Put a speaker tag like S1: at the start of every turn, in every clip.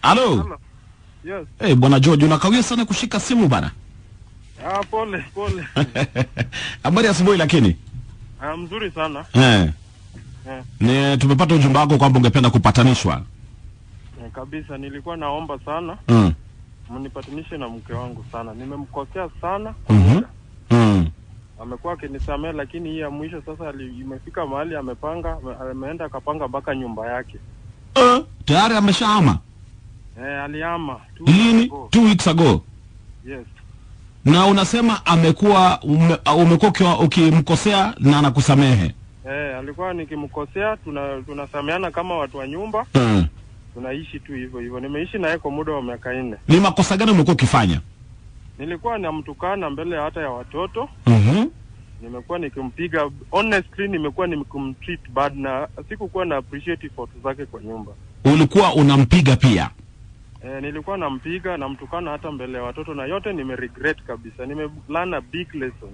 S1: Hello.
S2: Yes.
S1: Hey, bwana George, unakawia sana kushika simu bana.
S2: Pole.
S1: Habari asubuhi lakini.
S2: Mzuri sana.
S1: Ni tumepata ujumbe wako kwamba ungependa kupatanishwa.
S2: Kabisa, nilikuwa naomba sana. Mnipatanishe na mke wangu sana. Nimemkosea sana. Amekuwa akinisamea, lakini hii ya mwisho sasa imefika mahali ameenda akapanga mpaka nyumba yake.
S1: Tayari ameshahama?
S2: Alihama.
S1: Lini? 2 weeks ago.
S2: Yes.
S1: Na unasema umekuwa ukimkosea na anakusamehe?
S2: Alikuwa nikimkosea, tunasameana kama watu wa nyumba. Tunaishi tu hivyo. Nimeishi naye kwa muda wa miaka 4.
S1: Ni makosa gani umekuwa ukifanya?
S2: Nilikuwa namtukana mbele hata ya watoto. Nimekuwa nikimpiga, honestly nimekuwa nikimtreat bad, na sikukuwa na appreciate effort zake kwa nyumba.
S1: Ulikuwa unampiga pia?
S2: Nilikuwa nampiga, namtukana hata mbele ya watoto, na yote regret kabisa. Nimelearn a big lesson.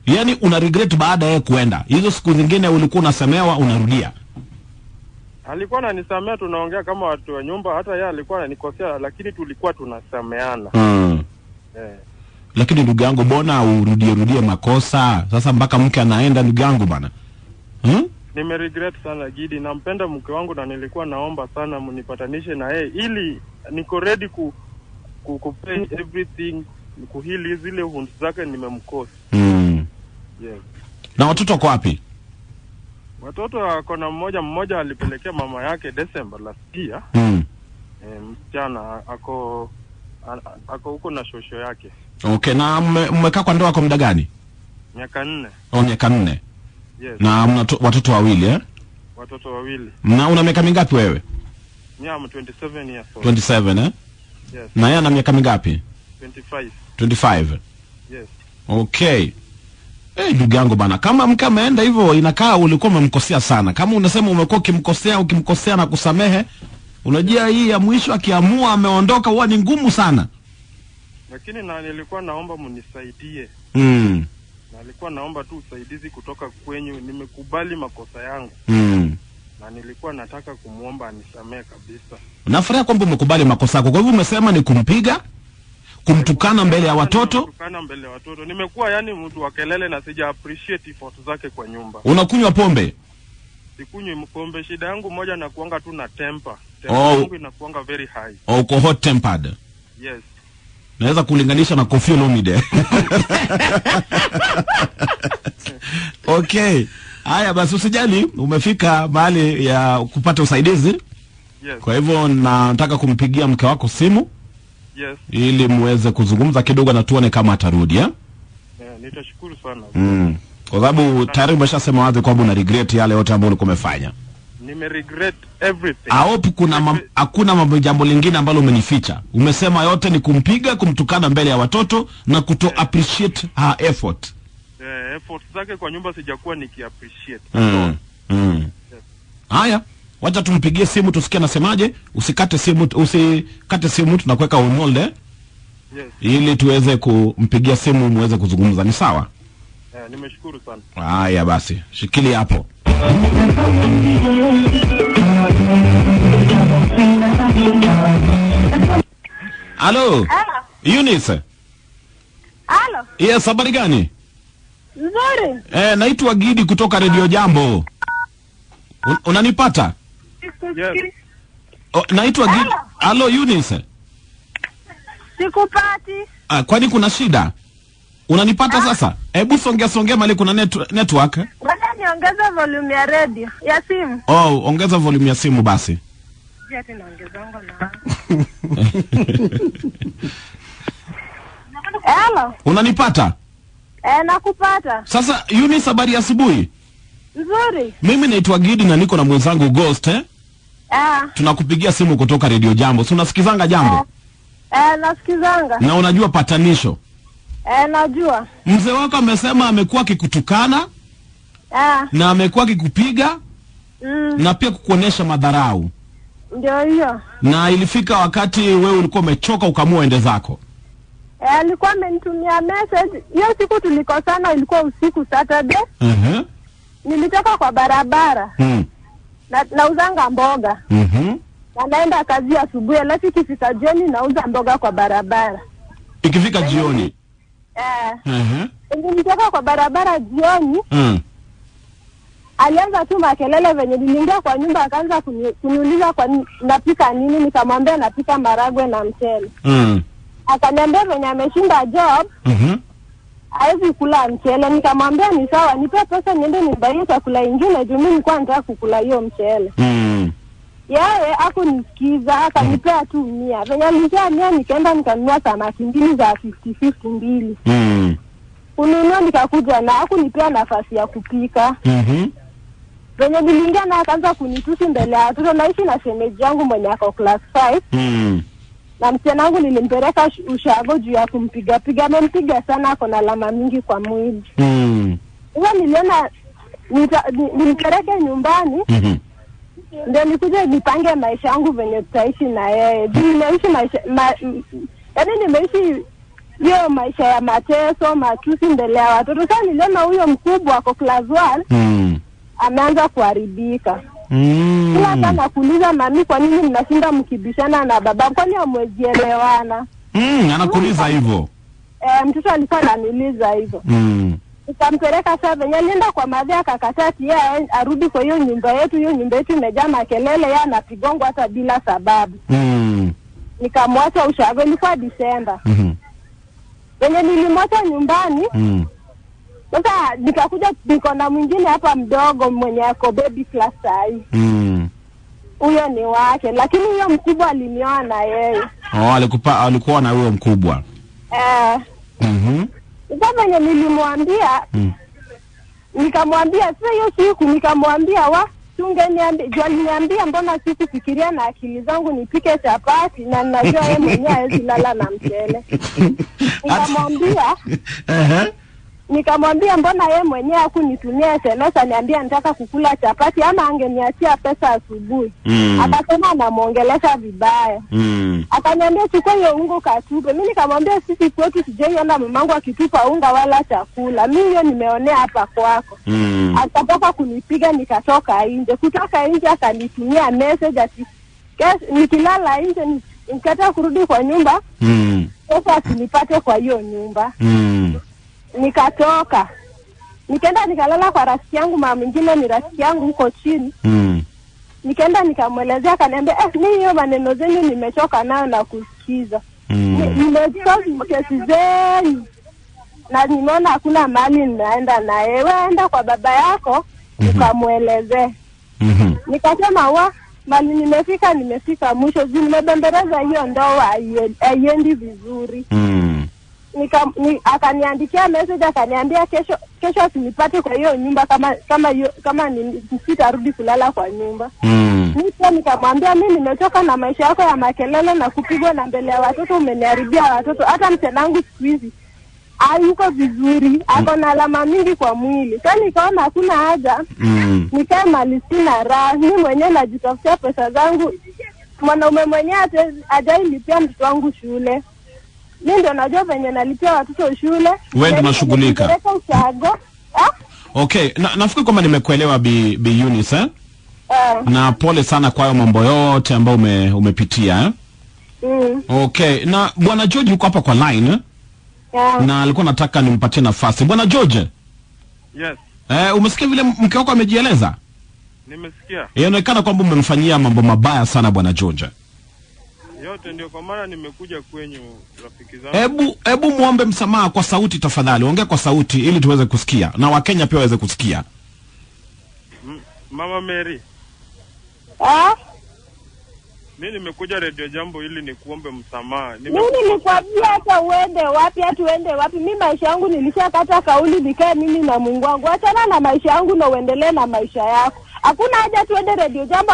S1: Yaani una regret baada ya kuenda. Hizo siku zingine ulikuwa unasemewa unarudia?
S2: Alikuwa ananisamea, tunaongea kama watu wa nyumba, hata yeye alikuwa ananikosea, lakini tulikuwa tunasameana.
S1: Lakini ndugu yangu, mbona urudie makosa? Sasa mpaka mke anaenda, ndugu yangu bana.
S2: Nimeregret sana Gidi, nampenda mke wangu, na nilikuwa naomba sana mnipatanishe na yeye ili niko ready ku pay everything, kuhili zile wounds zake nimemkosa. Yes.
S1: Na watoto wako wapi?
S2: Watoto wako na mmoja alipelekea mama yake December last year. Msichana ako huko na shosho yake.
S1: Okay, na mmekaa kwa ndoa kwa muda gani?
S2: Miaka 4.
S1: Miaka 4.
S2: Yes.
S1: Na mna watoto wawili
S2: Watoto wawili.
S1: Na una miaka mingapi wewe?
S2: Mimi am 27 years old.
S1: 27
S2: Yes.
S1: Na yeye ana miaka mingapi?
S2: 25.
S1: 25.
S2: Yes.
S1: Okay. Ndugu yangu bana, kama mke ameenda hivyo inakaa ulikuwa umemkosea sana. Kama unasema umekuwa ukimkosea na kusamehe, unajua hii ya mwisho akiamua ameondoka huwa ni ngumu sana.
S2: Lakini na nilikuwa naomba mnisaidie. Nilikuwa naomba tu usaidizi kutoka kwenyu. Nimekubali makosa yangu. Na nilikuwa nataka kumuomba anisamee kabisa.
S1: Nafurahi kwamba umekubali makosa yako. Kwa hivyo umesema ni kumpiga, kumtukana mbele ya watoto?
S2: Kumtukana mbele ya watoto. Nimekuwa yani mtu wa kelele na sija appreciate effort zake kwa nyumba.
S1: Unakunywa pombe?
S2: Sikunywi pombe, shida yangu moja na kuanga tu na temper. Yangu inakuanga very high.
S1: Uko hot tempered?
S2: Yes.
S1: Naweza kulinganisha na Koffi Olomide. Okay. Haya basi, usijali, umefika mahali ya kupata usaidizi.
S2: Yes.
S1: Kwa hivyo nataka kumpigia mke wako simu.
S2: Yes.
S1: Ili muweze kuzungumza kidogo na tuone kama atarudi.
S2: Nitashukuru sana.
S1: Kwa sababu tayari umeshasema wazi kwamba una regret yale yote ambayo ulikuwa umefanya.
S2: Regret everything.
S1: I hope hakuna jambo lingine ambalo umenificha. Umesema yote ni kumpiga, kumtukana mbele ya watoto na kuto appreciate her effort.
S2: Effort zake kwa nyumba sijakuwa appreciate.
S1: Haya, wacha tumpigie simu tusikie anasemaje. Usikate simu, tunakuweka on hold.
S2: Yes.
S1: Ili tuweze kumpigia simu muweze kuzungumza, ni sawa?
S2: Nimeshukuru sana.
S1: Haya basi, shikili hapo. Hello. Eunice.
S3: Hello.
S1: Yes, habari gani?
S3: Nzuri.
S1: Naitwa Gidi kutoka Radio Jambo. Unanipata?
S2: Yes.
S1: Naitwa Gidi. Hello Eunice.
S3: Sikupati.
S1: Kwani kuna shida? Unanipata sasa? Hebu songea mali kuna network.
S3: Wacha niongeze volume ya radio ya simu.
S1: Ongeza volume ya simu basi.
S3: Ati naongezanga na. Hello.
S1: Unanipata?
S3: Nakupata.
S1: Sasa Eunice, habari asubuhi.
S3: Nzuri.
S1: Mimi naitwa Gidi na niko na mwenzangu Ghost. Tunakupigia simu kutoka Radio Jambo. Si unasikizanga Jambo?
S3: Nasikizanga.
S1: Na unajua patanisho?
S3: Najua.
S1: Mzee wako amesema amekuwa akikutukana. Na amekuwa akikupiga. Na pia kukuonesha madharau.
S3: Ndio hiyo.
S1: Na ilifika wakati wewe ulikuwa umechoka ukamua ende zako.
S3: Alikuwa amenitumia message. Hiyo siku tulikosana, ilikuwa usiku Saturday. Nilitoka kwa barabara. Na uzanga mboga. Na naenda kazi asubuhi, alafu ikifika jioni nauza mboga kwa barabara.
S1: Ikifika jioni?
S3: Nilitoka kwa barabara jioni. Alianza tu makelele venye niliingia kwa nyumba, akaanza kuniuliza kwa napika nini, nikamwambia napika maragwe na mchele. Akaniambia venye ameshinda job, hawezi kula mchele. Nikamwambia ni sawa, nipe pesa niende nibaie chakula ingine juu mimi nilikuwa nataka kukula hiyo mchele. Yeye hakunisikiza, akanipea tu 100. Venye alipea 100 nikaenda nikanunua samaki mbili za 50 mbili. Kununua nikakuja na hakunipea nafasi ya kupika. Venye niliingia na akaanza kunitusi mbele ya watoto. Naishi na shemeji yangu mwenye ako class 5. Na msichana wangu nilimpeleka ushago juu ya kumpiga. Amempiga sana, ako na alama mingi kwa mwili. Huwa niliona nimpeleke nyumbani. Ndio nikuje nipange maisha yangu venye tutaishi na yeye. Nimeishi maisha yaani nimeishi hiyo maisha ya mateso, matusi mbele ya watoto. Sasa niliona huyo mkubwa ako class 1 ameanza kuharibika. Kila sana kuuliza mami, kwa nini mnashinda mkibishana na baba? Kwani hamwezielewana?
S1: Anakuuliza hivyo.
S3: Mtoto alikuwa ananiuliza hivyo. Nikampeleka sasa, venye alienda kwa madhe akakataa yeye arudi kwa hiyo nyumba yetu. Hiyo nyumba yetu imejaa makelele, yeye anapigongwa hata bila sababu. Nikamwacha ushago, ilikuwa Disemba. Venye nilimwacha nyumbani, sasa nikakuja niko na mwingine hapa mdogo mwenye ako baby class sai. Huyo ni wake, lakini huyo mkubwa alinioa na yeye.
S1: Alikuwa na huyo mkubwa.
S3: Sasa venye nilimwambia, nikamwambia sasa hiyo siku nikamwambia niambia mbona sikufikiria na akili zangu nipike chapati na ninajua yeye mwenyewe hawezi lala na mchele. Nikamwambia mbona yeye mwenyewe hakunitumia SMS aniambia nataka kukula chapati ama angeniachia pesa asubuhi. Akasema anamuongelesha vibaya. Akaniambia chukua hiyo unga katupe. Mimi nikamwambia sisi kwetu sijaiona mamangu akitupa unga wala chakula. Mimi hiyo nimeonea hapa kwako. Akatoka kunipiga, nikatoka nje. Kutoka nje akanitumia message ati nikilala nje nikataka kurudi kwa nyumba. Sasa asinipate kwa hiyo nyumba. Nikatoka. Nikaenda nikalala kwa rafiki yangu, mama mwingine ni rafiki yangu huko chini. Nikaenda nikamwelezea, akaniambia mimi hiyo maneno zenu nimechoka nayo na kusikiza. Nimechoka kesi zenu. Na nimeona hakuna mahali ninaenda na wewe, enda kwa baba yako ukamwelezea. Nikasema mali nimefika mwisho, nimebembeleza hiyo ndoa haiendi vizuri. Akaniandikia message akaniambia kesho asinipate kwa hiyo nyumba kama sitarudi kulala kwa nyumba. Nikamwambia mimi nimechoka na maisha yako ya makelele na kupigwa na mbele ya watoto, umeniharibia watoto. Hata mtenangu siku hizi hayuko vizuri, ako na alama mingi kwa mwili. Sasa nikaona hakuna haja nikae mali sina raha. Mimi mwenyewe najitafutia pesa zangu. Mwanaume mwenyewe hajailipia mtoto wangu shule. Mimi ndio najua venye nalipia watoto shule.
S1: Wewe ndio unashughulika. Okay, nafikiri kwamba nimekuelewa Bi Eunice. Na pole sana kwa hayo mambo yote ambayo umepitia. Okay, na Bwana George yuko hapa kwa line. Na alikuwa nataka nimpatie nafasi. Bwana George.
S2: Yes.
S1: Umesikia vile mke wako amejieleza?
S2: Nimesikia.
S1: Inaonekana kwamba umemfanyia mambo mabaya sana Bwana George.
S2: Yote ndio kwa maana nimekuja kwenyu rafiki zangu.
S1: Hebu muombe msamaha kwa sauti tafadhali. Ongea kwa sauti ili tuweze kusikia na Wakenya pia waweze kusikia.
S2: Mama Mary. Mimi nimekuja Radio Jambo ili nikuombe msamaha.
S3: Mimi nilikwambia hata uende wapi, mimi maisha yangu nilishakata kauli nikae mimi na Mungu wangu. Achana na maisha yangu na uendelee na maisha yako. Hakuna haja tuende Radio Jambo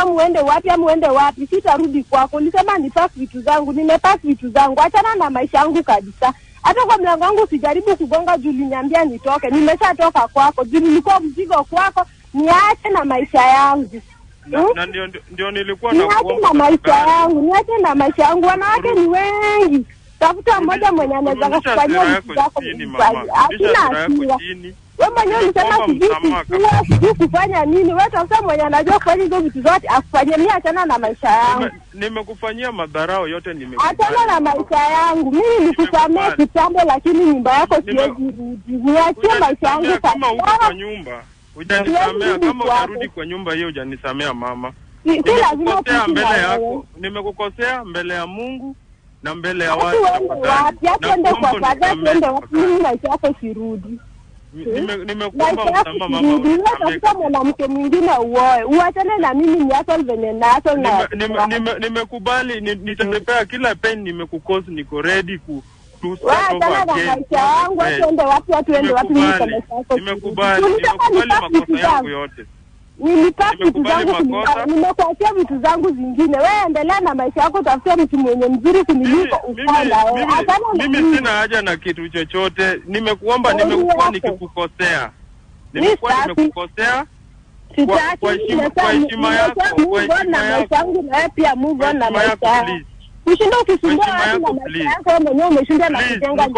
S3: muende wapi, sitarudi kwako. Nilisema nipack vitu zangu, nimepack vitu zangu. Achana na maisha yangu kabisa. Hata kwa mlango wangu sijaribu kugonga juu niambia nitoke. Nimeshatoka kwako. Juu nilikuwa mzigo kwako, niache na maisha yangu.
S2: Na ndio nilikuwa na
S3: kuomba niache na maisha yangu. Wanawake ni wengi. Tafuta mmoja mwenye anaweza kufanyia vitu zako.
S2: Hakuna
S3: Wewe mwenyewe ulisema sijui kufanya nini. Wewe tafuta mwenye anajua kufanya hizo vitu zote akufanyie. Mimi achana na maisha yangu.
S2: Nimekufanyia madharau yote nimekufanyia.
S3: Achana na maisha yangu. Mimi nikusamee kitambo lakini nyumba yako siwezi rudi. Niachie maisha yangu
S2: kama uko kwa nyumba. Hujanisamea kama utarudi kwa nyumba hiyo hujanisamea mama. Nimekukosea mbele yako. Nimekukosea mbele ya Mungu na mbele ya watu.
S3: Twende kwa sadaka twende wapi maisha yako sirudi.
S2: Nimekuomba msamaha mama.
S3: Unatafuta mwanamke mwingine uoe. Uachane na mimi ni hata venye naso na
S2: nimekubali nitatepea kila pen nimekukosa niko ready ku
S3: Achana na maisha yangu twende wapi twende wapi mimi kama sasa.
S2: Nimekubali makosa yangu yote.
S3: Nilipata vitu zangu, nimekuachia vitu zangu zingine. Wewe endelea na maisha yako, tafuta mtu mwenye mzuri kuniliko ukala.
S2: Mimi sina haja na kitu chochote. Nimekuomba, nimekuwa nikikukosea. Nimekukosea. Kwa heshima yako, kwa heshima yako.
S3: Na pia move on na maisha yako. Ushinda ukisumbua watu na maisha yako mwenyewe umeshinda na kujenga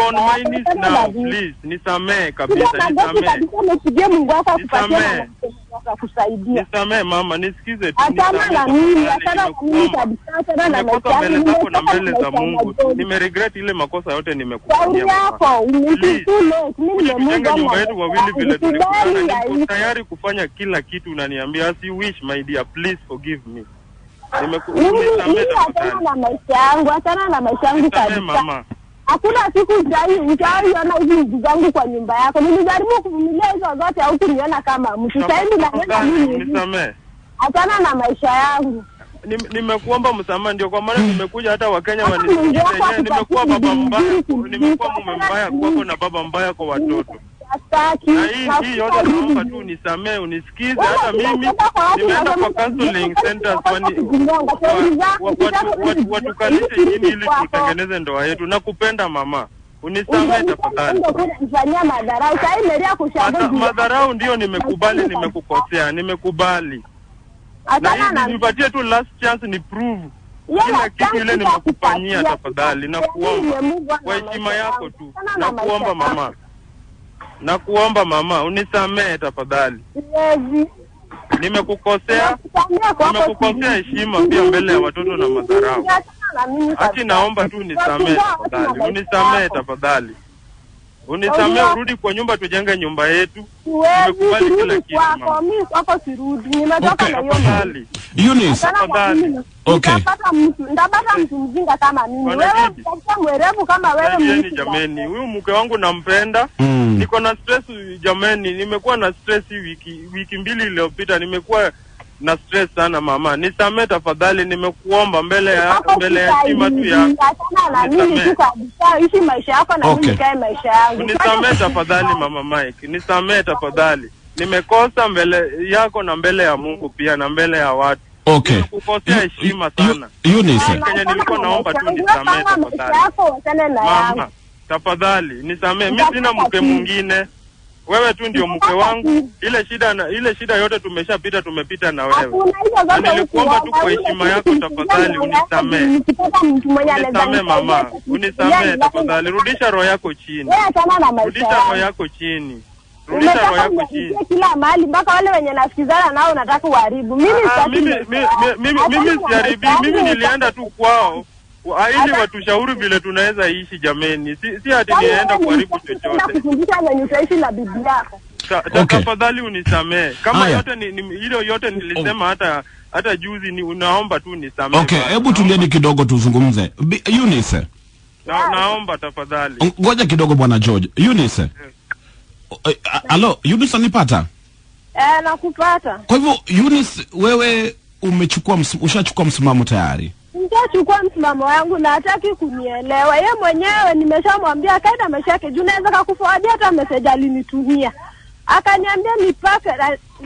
S2: please nisamee kabisa, nisamee.
S3: Usije Mungu wako akupatie kusaidia.
S2: Nisamee mama, nisikize tu.
S3: Achana na mimi, achana na mimi kabisa, achana na maisha yangu
S2: na mbele za Mungu. Nimeregret ile makosa yote nimekufanyia.
S3: Yako umekutule, mimi ni Mungu
S2: nyumba yetu wawili vile tulikutana. Niko tayari kufanya kila kitu unaniambia. As you wish my dear, please forgive me.
S3: Achana na maisha yangu, achana na maisha yangu kabisa. Hakuna siku ujaiona hizi ndugu zangu kwa nyumba yako. Nilijaribu kuvumilia hizo zote au kuniona kama mtu. Sasa hivi naona mimi nisamee. Achana na maisha yangu.
S2: Nimekuomba msamaha, ndio kwa maana nimekuja hata Wakenya wanisikize. Nimekuwa baba mbaya, nimekuwa mume mbaya kwako na baba mbaya kwa watoto. Na hii yote naomba tu nisamee, unisikize. Hata mimi nimeenda kwa counseling centers watukalishe chini ili tutengeneze ndoa yetu. Nakupenda mama, unisamee tafadhali. Madharau ndio nimekubali, nimekukosea, nimekubali. Na nipatie tu last chance ni prove kila kitu ile nimekufanyia tafadhali. Nakuomba kwa heshima yako tu, nakuomba mama. Nakuomba mama, unisamee tafadhali. Nimekukosea heshima pia mbele ya watoto na madharau. Ati naomba tu unisamee tafadhali. Unisamee tafadhali. Unisamee, urudi kwa nyumba tujenge nyumba yetu. Nimekubali kila kitu mama.
S3: Mimi hapo sirudi. Nimetoka na hiyo
S2: tafadhali.
S1: Eunice. Okay.
S3: Ndapata mtu mjinga kama mimi. Wewe unataka mwerevu kama wewe
S2: mimi. Jameni, huyu mke wangu nampenda. Niko na stress jameni. Nimekuwa na stress wiki mbili iliyopita. Nimekuwa na stress sana mama. Nisamee tafadhali, nimekuomba mbele ya heshima tu yako.
S3: Ishi maisha yako na mimi kae maisha yangu.
S2: Nisamee tafadhali mama Mike. Nisamee tafadhali. Nimekosa mbele yako na mbele ya Mungu pia na mbele ya watu.
S1: Okay.
S2: Nimekukosea heshima sana.
S1: Eunice.
S2: Kenya nilikuwa naomba tu nisamee tafadhali. Mama, tafadhali nisamee. Mimi sina mke mwingine. Wewe tu ndio mke wangu. Ile shida yote tumepita na wewe. Na nilikuomba tu kwa heshima yako tafadhali unisamee. Unisamee mama. Unisamee tafadhali. Rudisha roho yako chini. Rudisha roho yako chini. Rudisha roho yako chini.
S3: Kila mahali mpaka wale wenye nasikizana nao unataka uharibu. Mimi
S2: siharibi. Mimi nilienda tu kwao ili watushauri vile tunaweza ishi jameni. Si ati nienda kuharibu chochote.
S3: Kufundisha wenye utaishi na bibi yako.
S2: Tafadhali unisamee. Kama yote hilo yote nilisema hata juzi ni unaomba tu nisamee.
S1: Okay, hebu tulieni kidogo tuzungumze. Eunice.
S2: Naomba tafadhali.
S1: Ngoja kidogo bwana George. Eunice. Alo, Eunice unanipata?
S3: Nakupata.
S1: Kwa hivyo Eunice, wewe ushachukua msimamo tayari?
S3: Nitachukua msimamo wangu na hataki kunielewa. Yeye mwenyewe nimeshamwambia kaida maisha yake. Juu naweza kukuforwardia hata message alinitumia. Akaniambia nipake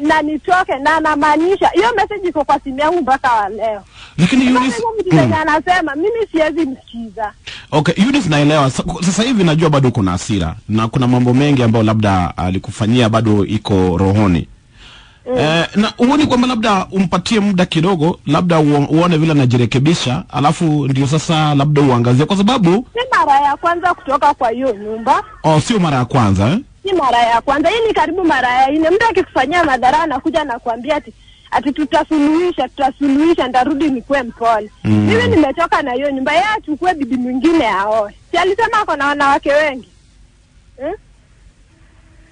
S3: na nitoke na anamaanisha. Hiyo message iko kwa simu yangu mpaka leo.
S1: Lakini Eunice
S3: anasema mimi siwezi msikiza.
S1: Okay, Eunice naelewa. Sasa hivi najua bado kuna hasira na kuna mambo mengi ambayo labda alikufanyia bado iko rohoni. Na uone kwamba labda umpatie muda kidogo, labda uone vile anajirekebisha, alafu ndio sasa labda uangazie, kwa sababu
S3: si mara ya kwanza kutoka kwa hiyo nyumba.
S1: Sio mara ya kwanza
S3: si mara ya kwanza, hii ni karibu mara ya 4. Mtu akikufanyia madhara anakuja na kuambia ati tutasuluhisha ndarudi nikuwe mpole. Mimi nimetoka na hiyo nyumba, yeye achukue bibi mwingine aoe. Si alisema ako na wanawake wengi?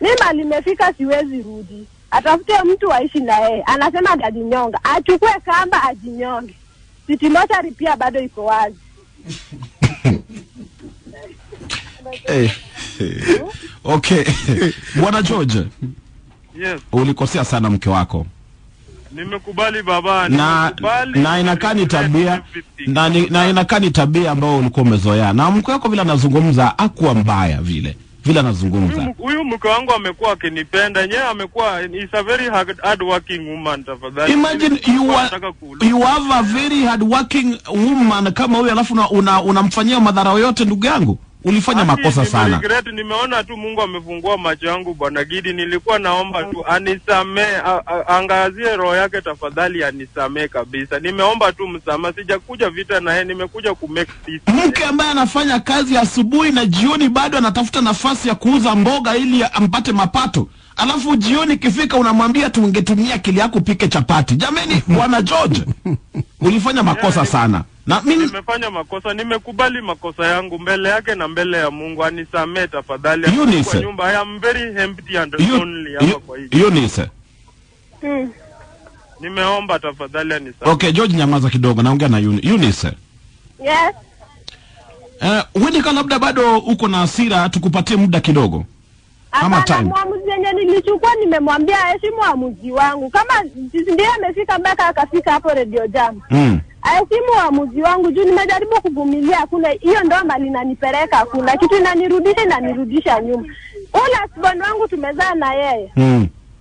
S3: Mimi alimefika siwezi rudi. Atafute mtu aishi na yeye. Anasema atajinyonga. Achukue kamba ajinyonge. City Mochari pia bado iko wazi.
S1: Okay. Bwana George.
S2: Yes.
S1: Ulikosea sana mke wako.
S2: Nimekubali baba,
S1: na inakani tabia na inakani tabia ambayo ulikuwa umezoea. Na mke wako vile anazungumza hakuwa mbaya vile anazungumza.
S2: Huyu mke wangu amekuwa akinipenda, yeye amekuwa is a very hard working woman tafadhali.
S1: Imagine you have a very hard working woman kama huyu, alafu unamfanyia madhara yote. Ndugu yangu, ulifanya makosa sana.
S2: Nimeona tu Mungu amefungua macho yangu bwana Gidi. Nilikuwa naomba tu anisamee, angazie roho yake tafadhali, anisamee kabisa. Nimeomba tu msamaha, sijakuja vita na yeye, nimekuja ku make peace.
S1: Mke ambaye anafanya kazi asubuhi na jioni bado anatafuta nafasi ya kuuza mboga ili ampate mapato. Alafu jioni kifika unamwambia tungetumia akili yako pike chapati. Jameni, Bwana George, ulifanya makosa sana. Na mimi
S2: nimefanya makosa, nimekubali makosa yangu mbele yake na mbele ya Mungu. Anisamee tafadhali. Kwa nyumba I am very empty and lonely hapa kwa hiyo.
S1: Eunice.
S2: Nimeomba tafadhali anisamee.
S1: Okay, George nyamaza kidogo, naongea na Eunice.
S3: Yes.
S1: Wewe labda bado uko na hasira, tukupatie muda kidogo. Kama time.
S3: Mwamuzi yenye nilichukua nimemwambia heshimu uamuzi wangu. Kama ndiye amefika mpaka akafika hapo Radio Jam. Heshimu uamuzi wangu juu nimejaribu kuvumilia, kuna hiyo ndo mbali inanipeleka, kuna kitu inanirudisha nyuma. Ule husband wangu tumezaa na yeye.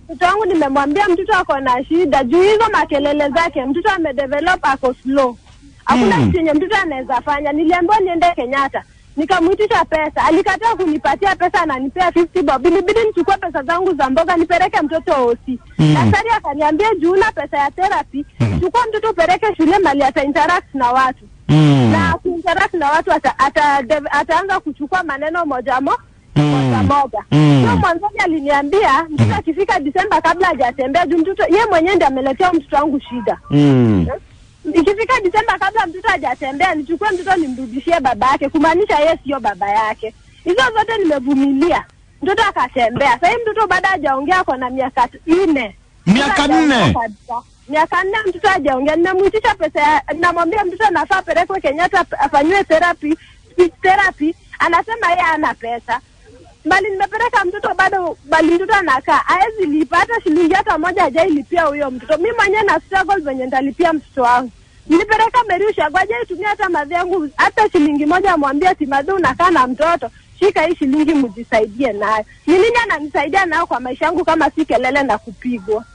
S3: Mtoto wangu nimemwambia mtoto ako na shida juu hizo makelele zake, mtoto amedevelop ako slow. Hakuna kitu yenye mtoto anaweza fanya. Niliambiwa niende Kenyatta. Nikamuitisha pesa, alikataa kunipatia pesa, ananipea 50 bob. Ilibidi nichukue pesa zangu za mboga nipeleke mtoto hosi. Daktari akaniambia juu na pesa ya therapy, chukua mtoto upeleke shule mali ata interact na watu. Na interact na watu ataanza kuchukua maneno moja moja. Sio mwanzoni aliniambia mtoto akifika Disemba kabla hajatembea juu mtoto yeye mwenyewe ndiye ameletea mtoto wangu shida. Ikifika Disemba kabla mtoto hajatembea nichukue mtoto nimrudishie baba yake, kumaanisha yeye sio baba yake. Hizo zote nimevumilia. Mtoto akatembea. Sasa mtoto baada hajaongea kwa na miaka 4.
S1: Miaka 4.
S3: Miaka 4 mtoto hajaongea. Ninamuitisha pesa, namwambia mtoto anafaa pelekwe Kenyatta afanywe therapy, speech therapy. Anasema yeye hana pesa. Bali nimepeleka mtoto bali mtoto anakaa. Haezi lipata shilingi hata moja hajailipia huyo mtoto. Mimi mwenyewe na struggle venye nitalipia mtoto wangu. Nilipeleka Merusha gwaje itumia hata madhi yangu hata shilingi moja, amwambia Timadhu unakaa na mtoto, shika hii shilingi mjisaidie nayo. Ni nini ananisaidia nayo kwa maisha yangu kama si kelele na kupigwa?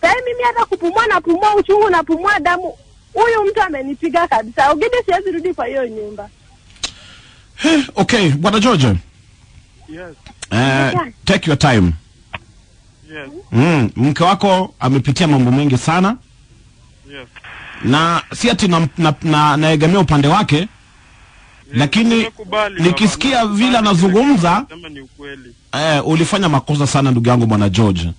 S3: Sasa mimi hata kupumua na pumua uchungu na pumua damu. Huyu mtu amenipiga kabisa. Ugidi siwezi rudi kwa hiyo nyumba.
S1: Okay, Bwana George.
S2: Yes.
S1: Take your time.
S2: Yes.
S1: Mke wako amepitia mambo mengi sana.
S2: Yes.
S1: Na si ati naegemea upande wake. Yes. Lakini nikisikia vile anazungumza,
S2: ni ukweli.
S1: Ulifanya makosa sana ndugu yangu Bwana George.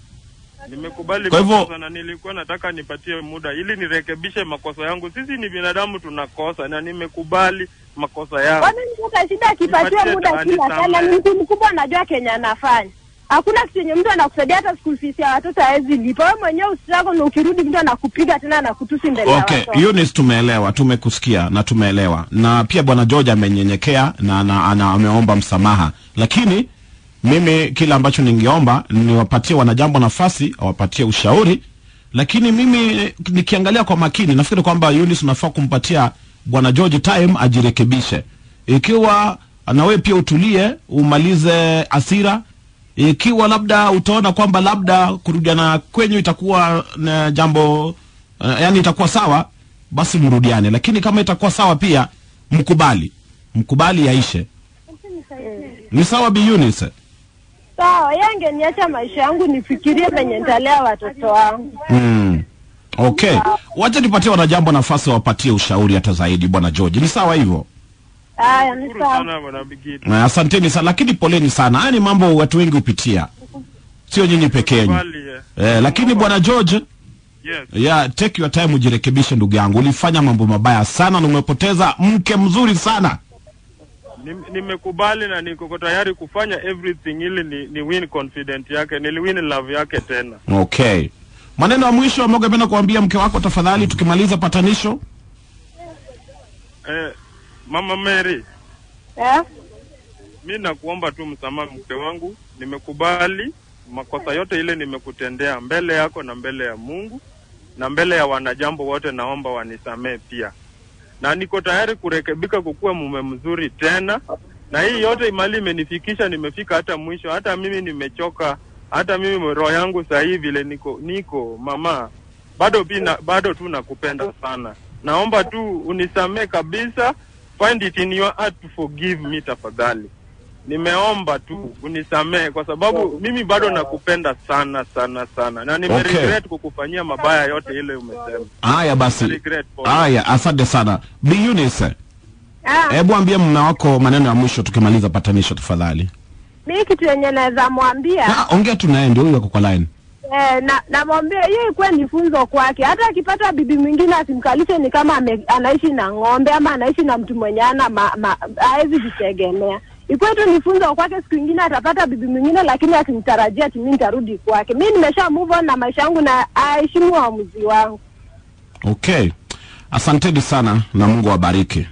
S2: Nimekubali makosa na nilikuwa nataka nipatie muda ili nirekebishe makosa yangu. Sisi ni binadamu tunakosa na nimekubali makosa yangu.
S3: Kwani nikuta shida akipatia muda kila sana, ni mtu mkubwa anajua Kenya anafanya. Hakuna kitu yenye mtu anakusaidia hata school fees ya watoto hawezi lipa. Wewe mwenyewe usitrago na ukirudi mtu anakupiga tena na kutusi mbele ya watu.
S1: Okay, Eunice tumeelewa, tumekusikia na tumeelewa. Na pia Bwana George amenyenyekea na ameomba msamaha. Lakini mimi kila ambacho ningeomba niwapatie wanajambo nafasi, awapatie ushauri. Lakini mimi nikiangalia kwa makini nafikiri kwamba Eunice unafaa kumpatia Bwana George time ajirekebishe. Ikiwa na wewe pia utulie, umalize hasira. Ikiwa labda utaona kwamba labda kurudiana kwenyu itakuwa na jambo yani itakuwa sawa, basi mrudiane. Lakini kama itakuwa sawa pia mkubali yaishe. Ni sawa Bi Eunice?
S3: Sawa, yange niacha maisha yangu nifikirie venye nitalea watoto wangu.
S1: Okay. Wacha nipatie wanajambo nafasi wapatie ushauri hata zaidi Bwana George. Ni sawa hivyo?
S3: Haya, ni sawa.
S2: Sana bwana Bigidi.
S1: Asanteni sana, lakini poleni sana. Haya ni mambo watu wengi hupitia. Sio nyinyi peke yenu. Lakini bwana George,
S2: yes.
S1: Take your time ujirekebishe ndugu yangu. Ulifanya mambo mabaya sana na umepoteza mke mzuri sana.
S2: Nimekubali na niko tayari kufanya everything ili ni win confident yake, ni win love yake tena.
S1: Okay. Maneno ya mwisho ambayo ungependa kuambia mke wako tafadhali tukimaliza patanisho?
S2: Mama Mary.
S3: Eh?
S2: Mimi nakuomba tu msamaha mke wangu. Nimekubali makosa yote ile nimekutendea mbele yako na mbele ya Mungu na mbele ya wanajambo wote, naomba wanisamee pia. Na niko tayari kurekebika kukuwa mume mzuri tena. Na hii yote imali imenifikisha, nimefika hata mwisho. Hata mimi nimechoka. Hata mimi roho yangu sasa hivi vile niko mama. Bado tu nakupenda sana. Naomba tu unisamee kabisa. Find it in your heart to forgive me tafadhali. Nimeomba tu unisamee kwa sababu mimi bado nakupenda sana sana sana. Na nimeregret kukufanyia mabaya yote ile umesema.
S1: Haya basi. Haya, asante sana. Bi Eunice. Hebu ambia mume wako maneno ya mwisho tukimaliza patanisho tafadhali.
S3: Mimi kitu yenye naweza mwambia.
S1: Ongea tu naye, ndio huyo kwa line.
S3: Namwambia yeye ikuwe ni funzo kwake. Hata akipata bibi mwingine asimkalishe ni kama anaishi na ng'ombe ama anaishi na mtu mwenye hawezi jitegemea. Ikuwe tu ni funzo kwake, siku nyingine atapata bibi mwingine lakini akinitarajia ati mimi nitarudi kwake. Mimi nimesha move on na maisha yangu na aheshimu uamuzi wangu.
S1: Okay. Asanteni sana na Mungu awabariki.